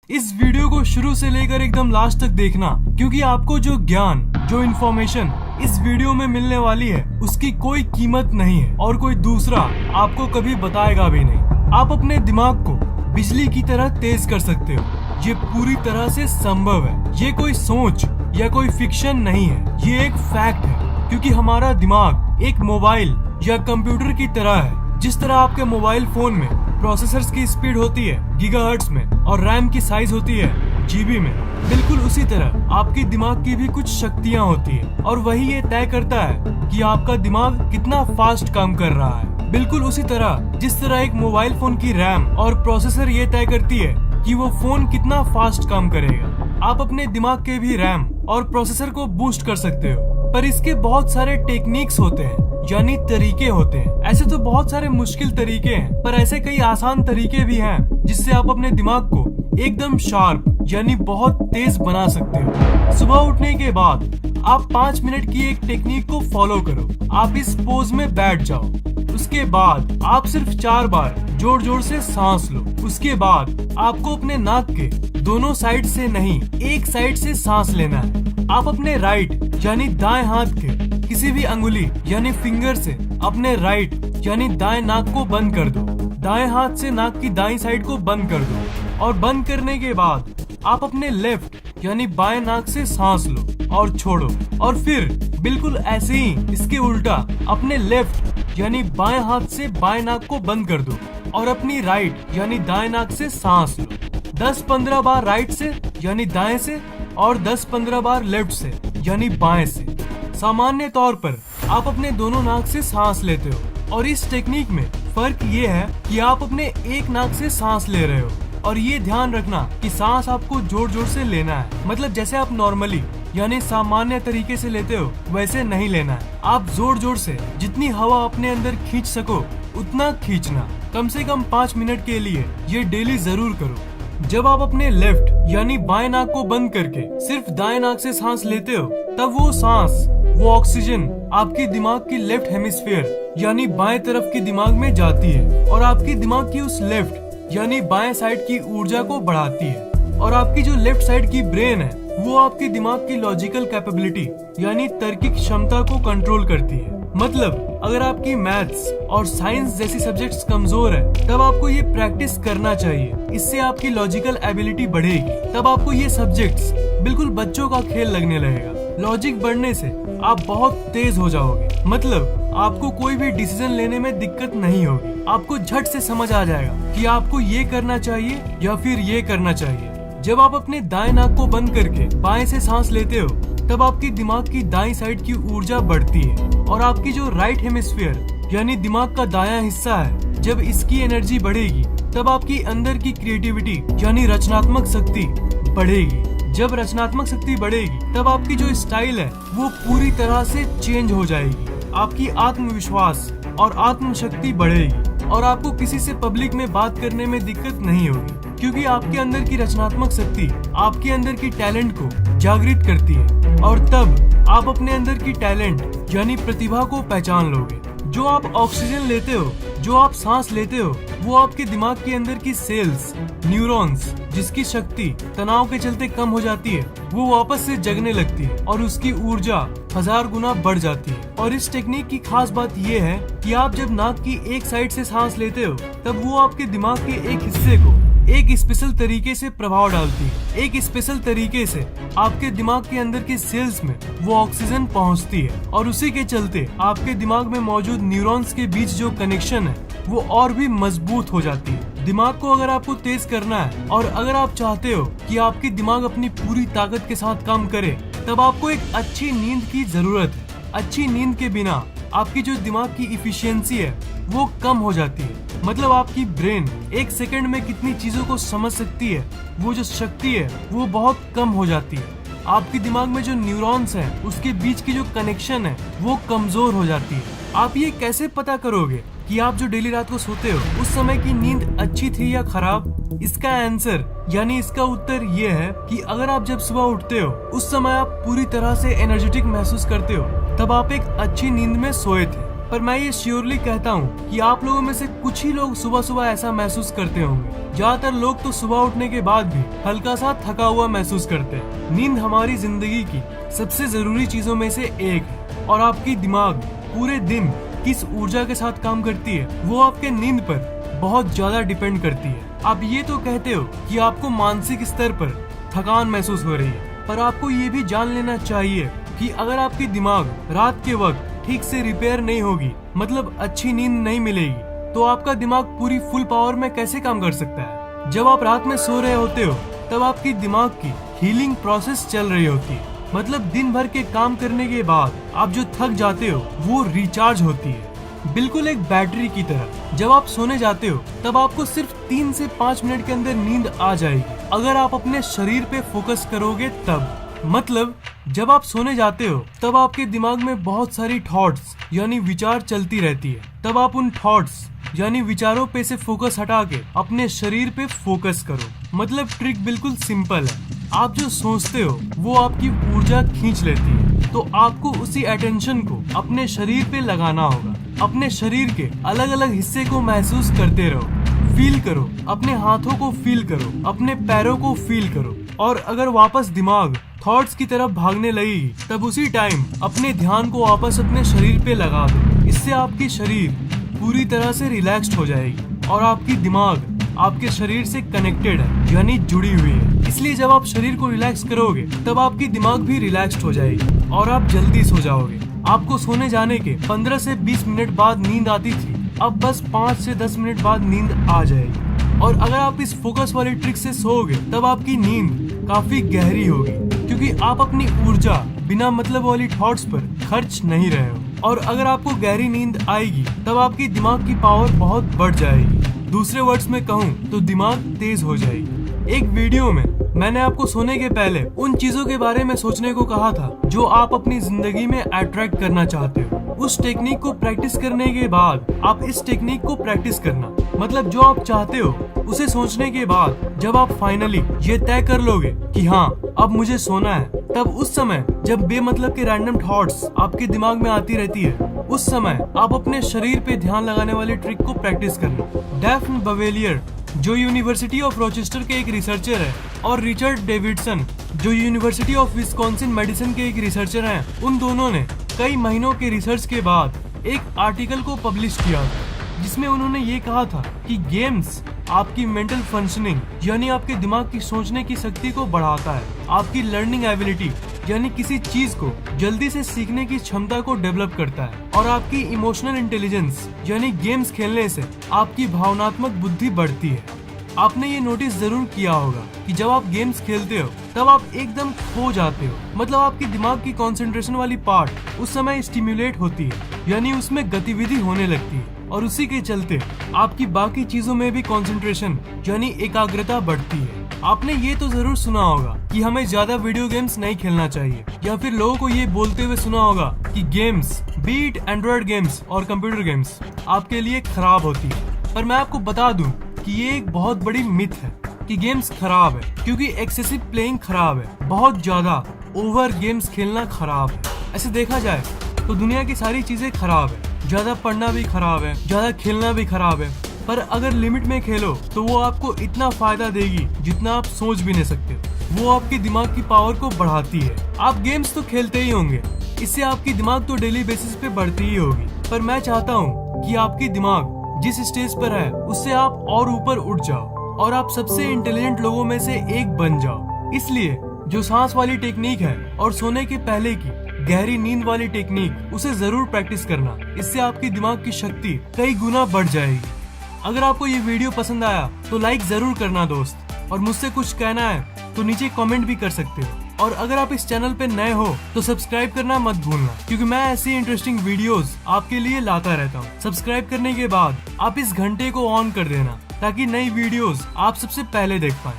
इस वीडियो को शुरू से लेकर एकदम लास्ट तक देखना, क्योंकि आपको जो ज्ञान, जो इन्फॉर्मेशन इस वीडियो में मिलने वाली है उसकी कोई कीमत नहीं है और कोई दूसरा आपको कभी बताएगा भी नहीं। आप अपने दिमाग को बिजली की तरह तेज कर सकते हो। ये पूरी तरह से संभव है। ये कोई सोच या कोई फिक्शन नहीं है, ये एक फैक्ट है। क्योंकि हमारा दिमाग एक मोबाइल या कंप्यूटर की तरह है। जिस तरह आपके मोबाइल फोन में प्रोसेसर्स की स्पीड होती है गीगाहर्ट्ज में और रैम की साइज होती है जीबी में, बिल्कुल उसी तरह आपके दिमाग की भी कुछ शक्तियाँ होती है और वही ये तय करता है कि आपका दिमाग कितना फास्ट काम कर रहा है। बिल्कुल उसी तरह जिस तरह एक मोबाइल फोन की रैम और प्रोसेसर ये तय करती है कि वो फोन कितना फास्ट काम करेगा, आप अपने दिमाग के भी रैम और प्रोसेसर को बूस्ट कर सकते हो। पर इसके बहुत सारे टेक्निक्स होते हैं, यानी तरीके होते हैं। ऐसे तो बहुत सारे मुश्किल तरीके हैं, पर ऐसे कई आसान तरीके भी हैं जिससे आप अपने दिमाग को एकदम शार्प यानी बहुत तेज बना सकते हो। सुबह उठने के बाद आप 5 मिनट की एक टेक्निक को फॉलो करो। आप इस पोज में बैठ जाओ। उसके बाद आप सिर्फ 4 बार जोर जोर से सांस लो। उसके बाद आपको अपने नाक के दोनों साइड से नहीं, एक साइड से सांस लेना है। आप अपने राइट यानी दाएं हाथ के किसी भी अंगुली यानी फिंगर से अपने राइट यानी दाएं नाक को बंद कर दो। दाएं हाथ से नाक की दाईं साइड को बंद कर दो और बंद करने के बाद आप अपने लेफ्ट यानी बाएं नाक से सांस लो और छोड़ो। और फिर बिल्कुल ऐसे ही इसके उल्टा अपने लेफ्ट यानी बाएं हाथ से बाएं नाक को बंद कर दो और अपनी राइट यानी दाएं नाक से सांस लो। 10-15 बार राइट से यानी दाएं से और 10-15 बार लेफ्ट से यानी बाएं से। सामान्य तौर पर आप अपने दोनों नाक से सांस लेते हो और इस टेक्निक में फर्क ये है कि आप अपने एक नाक से सांस ले रहे हो। और ये ध्यान रखना कि सांस आपको जोर जोर से लेना है, मतलब जैसे आप नॉर्मली यानी सामान्य तरीके से लेते हो वैसे नहीं लेना है। आप जोर जोर से जितनी हवा अपने अंदर खींच सको उतना खींचना। कम से कम 5 मिनट के लिए ये डेली जरूर करो। जब आप अपने लेफ्ट यानी बाएं नाक को बंद करके सिर्फ दाएं नाक से सांस लेते हो, तब वो सांस, वो ऑक्सीजन आपके दिमाग की लेफ्ट हेमिस्फीयर यानी बाएं तरफ के दिमाग में जाती है और आपके दिमाग की उस लेफ्ट यानी बाएं साइड की ऊर्जा को बढ़ाती है। और आपकी जो लेफ्ट साइड की ब्रेन है वो आपके दिमाग की लॉजिकल कैपेबिलिटी यानी तार्किक क्षमता को कंट्रोल करती है। मतलब अगर आपकी मैथ्स और साइंस जैसी सब्जेक्ट्स कमजोर है, तब आपको ये प्रैक्टिस करना चाहिए। इससे आपकी लॉजिकल एबिलिटी बढ़ेगी। तब आपको ये सब्जेक्ट्स बिल्कुल बच्चों का खेल लगने लगेगा। लॉजिक बढ़ने से आप बहुत तेज हो जाओगे। मतलब आपको कोई भी डिसीजन लेने में दिक्कत नहीं होगी। आपको झट से समझ आ जाएगा कि आपको ये करना चाहिए या फिर ये करना चाहिए। जब आप अपने दाएं नाक को बंद करके बाएं से सांस लेते हो, तब आपके दिमाग की दाईं साइड की ऊर्जा बढ़ती है और आपकी जो राइट हेमिस्फीयर यानी दिमाग का दायां हिस्सा है, जब इसकी एनर्जी बढ़ेगी तब आपकी अंदर की क्रिएटिविटी यानी रचनात्मक शक्ति बढ़ेगी। जब रचनात्मक शक्ति बढ़ेगी तब आपकी जो स्टाइल है वो पूरी तरह से चेंज हो जाएगी। आपकी आत्मविश्वास और आत्मशक्ति बढ़ेगी और आपको किसी से पब्लिक में बात करने में दिक्कत नहीं होगी, क्योंकि आपके अंदर की रचनात्मक शक्ति आपके अंदर की टैलेंट को जागृत करती है। और तब आप अपने अंदर की टैलेंट यानी प्रतिभा को पहचान लोगे। जो आप ऑक्सीजन लेते हो, जो आप सांस लेते हो, वो आपके दिमाग के अंदर की सेल्स, न्यूरॉन्स, जिसकी शक्ति तनाव के चलते कम हो जाती है, वो वापस से जगने लगती है और उसकी ऊर्जा 1000 गुना बढ़ जाती है। और इस टेक्निक की खास बात ये है कि आप जब नाक की एक साइड से सांस लेते हो, तब वो आपके दिमाग के एक हिस्से को एक स्पेशल तरीके से प्रभाव डालती है। एक स्पेशल तरीके से आपके दिमाग के अंदर के सेल्स में वो ऑक्सीजन पहुंचती है और उसी के चलते आपके दिमाग में मौजूद न्यूरॉन्स के बीच जो कनेक्शन है वो और भी मजबूत हो जाती है। दिमाग को अगर आपको तेज करना है और अगर आप चाहते हो कि आपकी दिमाग अपनी पूरी ताकत के साथ काम करे, तब आपको एक अच्छी नींद की जरूरत है। अच्छी नींद के बिना आपकी जो दिमाग की इफिशियंसी है वो कम हो जाती है। मतलब आपकी ब्रेन 1 सेकंड में कितनी चीजों को समझ सकती है, वो जो शक्ति है वो बहुत कम हो जाती है। आपके दिमाग में जो न्यूरॉन्स हैं उसके बीच की जो कनेक्शन है वो कमजोर हो जाती है। आप ये कैसे पता करोगे कि आप जो डेली रात को सोते हो उस समय की नींद अच्छी थी या खराब? इसका आंसर यानी इसका उत्तर ये है कि अगर आप जब सुबह उठते हो उस समय आप पूरी तरह से एनर्जेटिक महसूस करते हो, तब आप एक अच्छी नींद में सोए थे। पर मैं ये श्योरली कहता हूँ कि आप लोगों में से कुछ ही लोग सुबह सुबह ऐसा महसूस करते होंगे। ज्यादातर लोग तो सुबह उठने के बाद भी हल्का सा थका हुआ महसूस करते हैं। नींद हमारी जिंदगी की सबसे जरूरी चीजों में से एक है और आपकी दिमाग पूरे दिन किस ऊर्जा के साथ काम करती है वो आपके नींद पर बहुत ज्यादा डिपेंड करती है। आप ये तो कहते हो कि आपको मानसिक स्तर पर थकान महसूस हो रही है, पर आपको ये भी जान लेना चाहिए कि अगर आपकी दिमाग रात के वक्त ठीक से रिपेयर नहीं होगी, मतलब अच्छी नींद नहीं मिलेगी, तो आपका दिमाग पूरी फुल पावर में कैसे काम कर सकता है। जब आप रात में सो रहे होते हो तब आपकी दिमाग की हीलिंग प्रोसेस चल रही होती है, मतलब दिन भर के काम करने के बाद आप जो थक जाते हो वो रिचार्ज होती है, बिल्कुल एक बैटरी की तरह। जब आप सोने जाते हो तब आपको सिर्फ 3 से 5 मिनट के अंदर नींद आ जाएगी, अगर आप अपने शरीर पे फोकस करोगे तब। मतलब जब आप सोने जाते हो तब आपके दिमाग में बहुत सारी थॉट्स यानी विचार चलती रहती है, तब आप उन थॉट्स यानी विचारों पे से फोकस हटा के अपने शरीर पे फोकस करो। मतलब ट्रिक बिल्कुल सिंपल है, आप जो सोचते हो वो आपकी ऊर्जा खींच लेती है, तो आपको उसी अटेंशन को अपने शरीर पे लगाना होगा। अपने शरीर के अलग अलग हिस्से को महसूस करते रहो, फील करो, अपने हाथों को फील करो, अपने पैरों को फील करो, और अगर वापस दिमाग थॉट्स की तरफ भागने लगेगी तब उसी टाइम अपने ध्यान को वापस अपने शरीर पे लगा दो। इससे आपकी शरीर पूरी तरह से रिलैक्स्ड हो जाएगी और आपकी दिमाग आपके शरीर से कनेक्टेड है यानी जुड़ी हुई है। इसलिए जब आप शरीर को रिलैक्स करोगे तब आपकी दिमाग भी रिलैक्स्ड हो जाएगी और आप जल्दी सो जाओगे। आपको सोने जाने के 15 से 20 मिनट बाद नींद आती थी, अब बस 5 से 10 मिनट बाद नींद आ जाएगी। और अगर आप इस फोकस वाली ट्रिक से सोओगे तब आपकी नींद काफी गहरी होगी, क्योंकि आप अपनी ऊर्जा बिना मतलब वाली थॉट्स पर खर्च नहीं रहे हो। और अगर आपको गहरी नींद आएगी तब आपकी दिमाग की पावर बहुत बढ़ जाएगी। दूसरे वर्ड्स में कहूँ तो दिमाग तेज हो जाएगी। एक वीडियो में मैंने आपको सोने के पहले उन चीजों के बारे में सोचने को कहा था जो आप अपनी जिंदगी में अट्रैक्ट करना चाहते हो। उस टेक्निक को प्रैक्टिस करने के बाद आप इस टेक्निक को प्रैक्टिस करना, मतलब जो आप चाहते हो उसे सोचने के बाद जब आप फाइनली ये तय कर लोगे कि हाँ अब मुझे सोना है, तब उस समय जब बेमतलब के रैंडम थॉट्स आपके दिमाग में आती रहती है, उस समय आप अपने शरीर पे ध्यान लगाने वाली ट्रिक को प्रैक्टिस करना। डैफ्न बवेलियर जो यूनिवर्सिटी ऑफ रोचेस्टर के एक रिसर्चर है और रिचर्ड डेविडसन जो यूनिवर्सिटी ऑफ विस्कॉन्सिन मेडिसिन के एक रिसर्चर हैं, उन दोनों ने कई महीनों के रिसर्च के बाद एक आर्टिकल को पब्लिश किया जिसमें उन्होंने ये कहा था कि गेम्स आपकी मेंटल फंक्शनिंग यानी आपके दिमाग की सोचने की शक्ति को बढ़ाता है, आपकी लर्निंग एबिलिटी यानी किसी चीज को जल्दी से सीखने की क्षमता को डेवलप करता है, और आपकी इमोशनल इंटेलिजेंस यानी गेम्स खेलने से आपकी भावनात्मक बुद्धि बढ़ती है। आपने ये नोटिस जरूर किया होगा कि जब आप गेम्स खेलते हो तब आप एकदम खो जाते हो, मतलब आपकी दिमाग की कंसंट्रेशन वाली पार्ट उस समय स्टिम्युलेट होती है यानी उसमें गतिविधि होने लगती है, और उसी के चलते आपकी बाकी चीजों में भी कंसंट्रेशन यानी एकाग्रता बढ़ती है। आपने ये तो जरूर सुना होगा कि हमें ज्यादा वीडियो गेम्स नहीं खेलना चाहिए, या फिर लोगों को ये बोलते हुए सुना होगा कि गेम्स बीट एंड्रॉइड गेम्स और कंप्यूटर गेम्स आपके लिए खराब होती है। पर मैं आपको बता दूं कि ये एक बहुत बड़ी मिथ है कि गेम्स खराब है, क्योंकि एक्सेसिव प्लेइंग खराब है, बहुत ज्यादा ओवर गेम्स खेलना खराब है। ऐसे देखा जाए तो दुनिया की सारी चीजें खराब है, ज्यादा पढ़ना भी खराब है, ज्यादा खेलना भी खराब है, पर अगर लिमिट में खेलो तो वो आपको इतना फायदा देगी जितना आप सोच भी नहीं सकते। वो आपके दिमाग की पावर को बढ़ाती है। आप गेम्स तो खेलते ही होंगे, इससे आपकी दिमाग तो डेली बेसिस पे बढ़ती ही होगी, पर मैं चाहता हूँ कि आपकी दिमाग जिस स्टेज पर है उससे आप और ऊपर उठ जाओ और आप सबसे इंटेलिजेंट लोगों में से एक बन जाओ। इसलिए जो सांस वाली टेक्निक है और सोने के पहले की गहरी नींद वाली टेक्निक, उसे जरूर प्रैक्टिस करना। इससे आपकी दिमाग की शक्ति कई गुना बढ़ जाएगी। अगर आपको ये वीडियो पसंद आया तो लाइक जरूर करना दोस्त, और मुझसे कुछ कहना है तो नीचे कमेंट भी कर सकते हो। और अगर आप इस चैनल पे नए हो तो सब्सक्राइब करना मत भूलना, क्योंकि मैं ऐसी इंटरेस्टिंग वीडियोस आपके लिए लाता रहता हूँ। सब्सक्राइब करने के बाद आप इस घंटे को ऑन कर देना ताकि नई वीडियोस आप सबसे पहले देख पाएं।